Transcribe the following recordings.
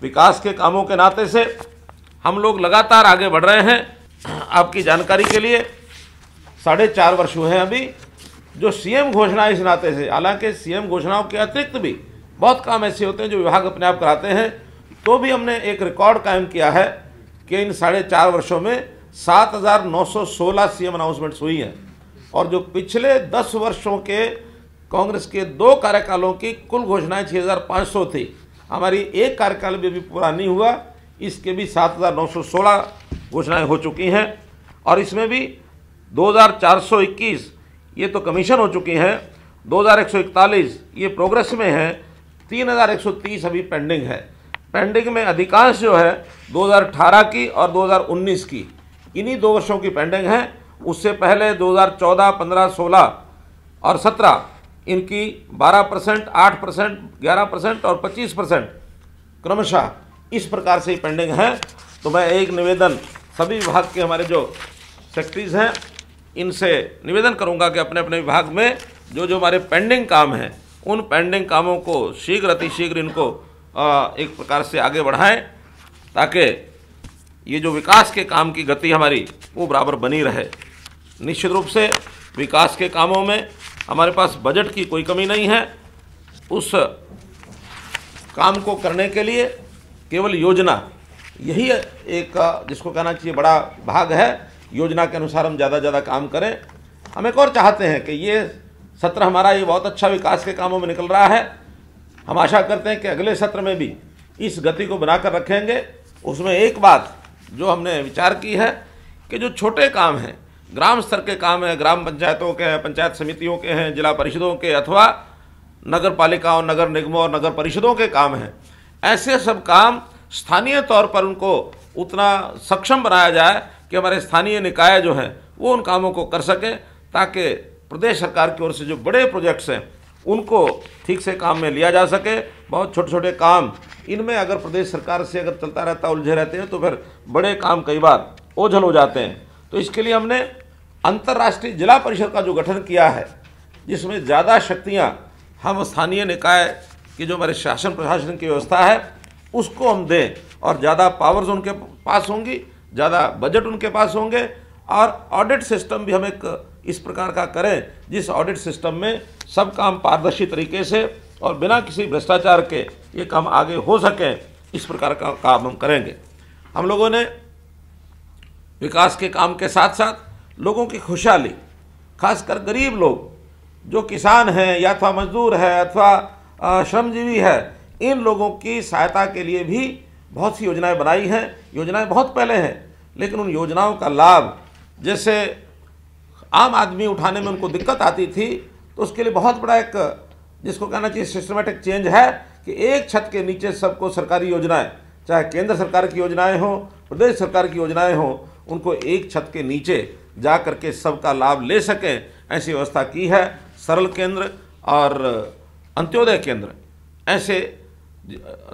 विकास के कामों के नाते से हम लोग लगातार आगे बढ़ रहे हैं। आपकी जानकारी के लिए 4.5 वर्ष हुए हैं अभी जो सीएम घोषणा इस नाते से, हालांकि सीएम घोषणाओं के अतिरिक्त भी बहुत काम ऐसे होते हैं जो विभाग अपने आप कराते हैं, तो भी हमने एक रिकॉर्ड कायम किया है कि इन 4.5 वर्षों में 7,916 सीएम अनाउंसमेंट्स हुई हैं और जो पिछले 10 वर्षों के कांग्रेस के 2 कार्यकालों की कुल घोषणाएं 6,500 थी। हमारी एक कार्यकाल भी अभी पूरा नहीं हुआ, इसके भी 7,916 घोषणाएं हो चुकी हैं और इसमें भी 2,421 ये तो कमीशन हो चुकी हैं, 2,141 ये प्रोग्रेस में है, 3,130 अभी पेंडिंग है। पेंडिंग में अधिकांश जो है 2018 की और 2019 की, इन्हीं 2 वर्षों की पेंडिंग है। उससे पहले 2014, 15, 16 और 17 इनकी 12%, 8%, 11% और 25% क्रमशः इस प्रकार से पेंडिंग है। तो मैं एक निवेदन सभी विभाग के हमारे जो सेक्रेटरीज हैं इनसे निवेदन करूंगा कि अपने अपने विभाग में जो जो हमारे पेंडिंग काम हैं उन पेंडिंग कामों को शीघ्र अतिशीघ्र इनको एक प्रकार से आगे बढ़ाएं ताकि ये जो विकास के काम की गति हमारी वो बराबर बनी रहे। निश्चित रूप से विकास के कामों में हमारे पास बजट की कोई कमी नहीं है। उस काम को करने के लिए केवल योजना यही एक जिसको कहना चाहिए बड़ा भाग है। योजना के अनुसार हम ज़्यादा ज़्यादा काम करें। हम एक और चाहते हैं कि ये सत्र हमारा ये बहुत अच्छा विकास के कामों में निकल रहा है। हम आशा करते हैं कि अगले सत्र में भी इस गति को बनाकर रखेंगे। उसमें एक बात जो हमने विचार की है कि जो छोटे काम हैं, ग्राम स्तर के काम हैं, ग्राम पंचायतों के हैं, पंचायत समितियों के हैं, जिला परिषदों के अथवा नगर पालिकाओं, नगर निगमों और नगर परिषदों के काम हैं, ऐसे सब काम स्थानीय तौर पर उनको उतना सक्षम बनाया जाए कि हमारे स्थानीय निकाय जो हैं वो उन कामों को कर सकें ताकि प्रदेश सरकार की ओर से जो बड़े प्रोजेक्ट्स हैं उनको ठीक से काम में लिया जा सके। बहुत छोटे छोटे काम इनमें अगर प्रदेश सरकार से अगर चलता रहता उलझे रहते हैं तो फिर बड़े काम कई बार ओझल हो जाते हैं। तो इसके लिए हमने अंतर्राष्ट्रीय जिला परिषद का जो गठन किया है जिसमें ज़्यादा शक्तियाँ हम स्थानीय निकाय की जो हमारे शासन प्रशासन की व्यवस्था है उसको हम दें और ज़्यादा पावर्स उनके पास होंगी, ज़्यादा बजट उनके पास होंगे और ऑडिट सिस्टम भी हम एक इस प्रकार का करें जिस ऑडिट सिस्टम में सब काम पारदर्शी तरीके से और बिना किसी भ्रष्टाचार के ये काम आगे हो सकें, इस प्रकार का काम हम करेंगे। हम लोगों ने विकास के काम के साथ साथ लोगों की खुशहाली, खासकर गरीब लोग जो किसान हैं या अथवा मजदूर है अथवा श्रमजीवी है, इन लोगों की सहायता के लिए भी बहुत सी योजनाएं बनाई हैं। योजनाएं बहुत पहले हैं लेकिन उन योजनाओं का लाभ जैसे आम आदमी उठाने में उनको दिक्कत आती थी तो उसके लिए बहुत बड़ा एक जिसको कहना चाहिए सिस्टमेटिक चेंज है कि एक छत के नीचे सबको सरकारी योजनाएं, चाहे केंद्र सरकार की योजनाएं हों, प्रदेश सरकार की योजनाएं हों, उनको एक छत के नीचे जा करके सबका लाभ ले सकें, ऐसी व्यवस्था की है। सरल केंद्र और अंत्योदय केंद्र ऐसे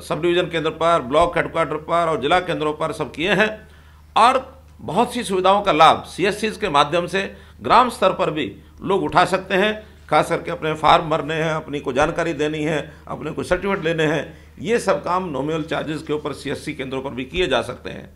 सब डिवीज़न केंद्र पर, ब्लॉक हेडक्वार्टर पर और जिला केंद्रों पर सब किए हैं और बहुत सी सुविधाओं का लाभ CSCs के माध्यम से ग्राम स्तर पर भी लोग उठा सकते हैं। खास करके अपने फार्म भरने हैं, अपनी को जानकारी देनी है, अपने को सर्टिफिकेट लेने हैं, ये सब काम नॉमिनल चार्जेस के ऊपर CSC केंद्रों पर भी किए जा सकते हैं।